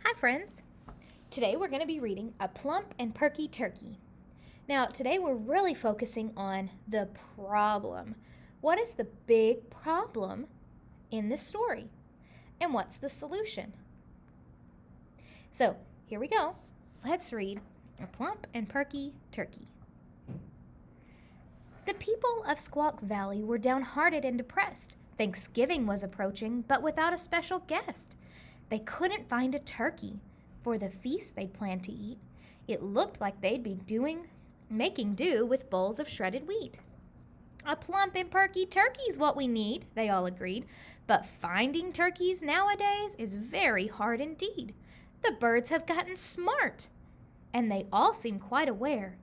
Hi friends! Today we're going to be reading A Plump and Perky Turkey. Now today we're really focusing on the problem. What is the big problem in this story? And what's the solution? So here we go. Let's read A Plump and Perky Turkey. The people of Squawk Valley were downhearted and depressed. Thanksgiving was approaching, but without a special guest. They couldn't find a turkey for the feast they'd planned to eat. It looked like they'd be making do with bowls of shredded wheat. A plump and perky turkey's what we need, they all agreed. But finding turkeys nowadays is very hard indeed. The birds have gotten smart, and they all seem quite aware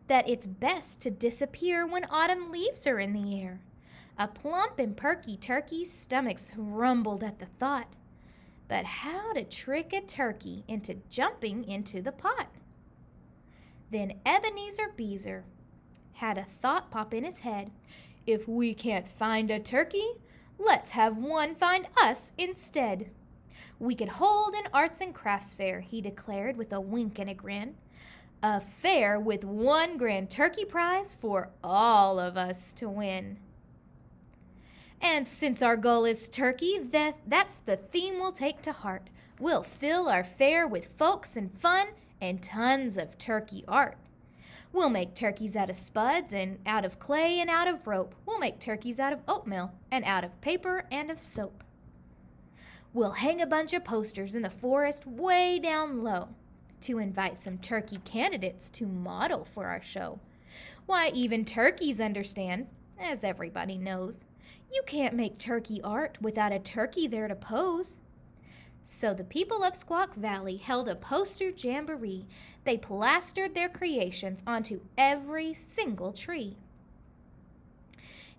that it's best to disappear when autumn leaves are in the air. A plump and perky turkey's stomachs rumbled at the thought. But how to trick a turkey into jumping into the pot? Then Ebenezer Beezer had a thought pop in his head. If we can't find a turkey, let's have one find us instead. We could hold an arts and crafts fair, he declared with a wink and a grin. A fair with one grand turkey prize for all of us to win. And since our goal is turkey, that's the theme we'll take to heart. We'll fill our fair with folks and fun and tons of turkey art. We'll make turkeys out of spuds and out of clay and out of rope. We'll make turkeys out of oatmeal and out of paper and of soap. We'll hang a bunch of posters in the forest way down low to invite some turkey candidates to model for our show. Why, even turkeys understand, as everybody knows. You can't make turkey art without a turkey there to pose. So the people of Squawk Valley held a poster jamboree. They plastered their creations onto every single tree.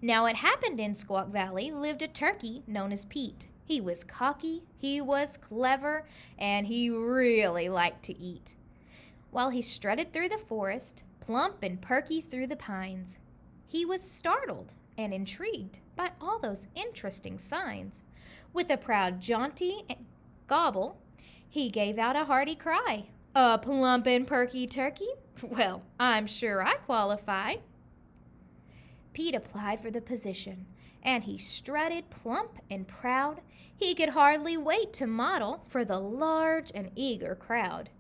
Now it happened in Squawk Valley lived a turkey known as Pete. He was cocky, he was clever, and he really liked to eat. While he strutted through the forest, plump and perky through the pines, he was startled and intrigued by all those interesting signs. With a proud jaunty gobble, he gave out a hearty cry. A plump and perky turkey? Well, I'm sure I qualify. Pete applied for the position, and he strutted plump and proud. He could hardly wait to model for the large and eager crowd.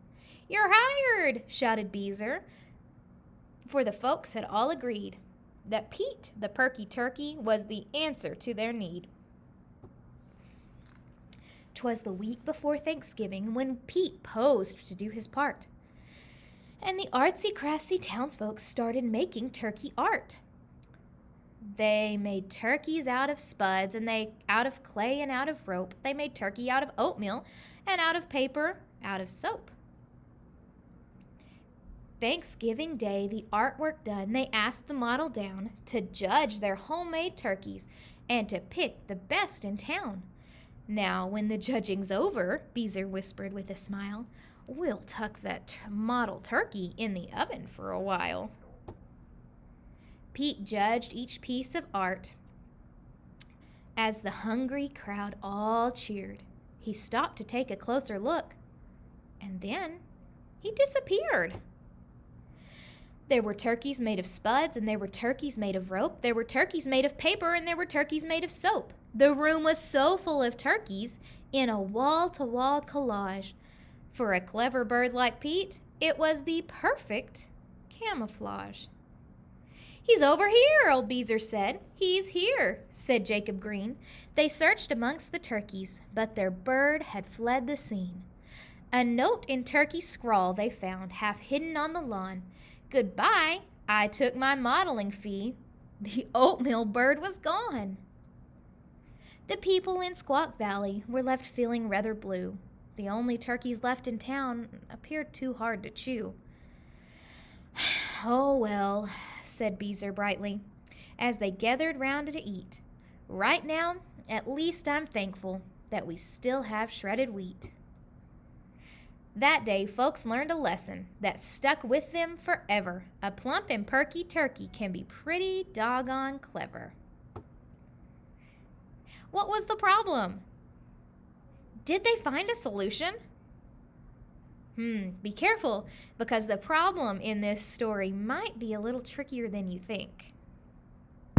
You're hired, shouted Beezer, for the folks had all agreed that Pete, the perky turkey, was the answer to their need. 'Twas the week before Thanksgiving when Pete posed to do his part, and the artsy-craftsy townsfolk started making turkey art. They made turkeys out of spuds, and out of clay and out of rope. They made turkey out of oatmeal and out of paper, out of soap. Thanksgiving Day, the artwork done, they asked the model down to judge their homemade turkeys and to pick the best in town. Now, when the judging's over, Beezer whispered with a smile, we'll tuck that model turkey in the oven for a while. Pete judged each piece of art as the hungry crowd all cheered. He stopped to take a closer look, and then he disappeared. There were turkeys made of spuds, and there were turkeys made of rope. There were turkeys made of paper, and there were turkeys made of soap. The room was so full of turkeys in a wall-to-wall collage. For a clever bird like Pete, it was the perfect camouflage. He's over here, old Beezer said. He's here, said Jacob Green. They searched amongst the turkeys, but their bird had fled the scene. A note in turkey scrawl they found, half hidden on the lawn. Goodbye, I took my modeling fee. The oatmeal bird was gone. The people in Squawk Valley were left feeling rather blue. The only turkeys left in town appeared too hard to chew. Oh well, said Beezer brightly, as they gathered round to eat. Right now, at least I'm thankful that we still have shredded wheat. That day, folks learned a lesson that stuck with them forever. A plump and perky turkey can be pretty doggone clever. What was the problem? Did they find a solution? Be careful, because the problem in this story might be a little trickier than you think.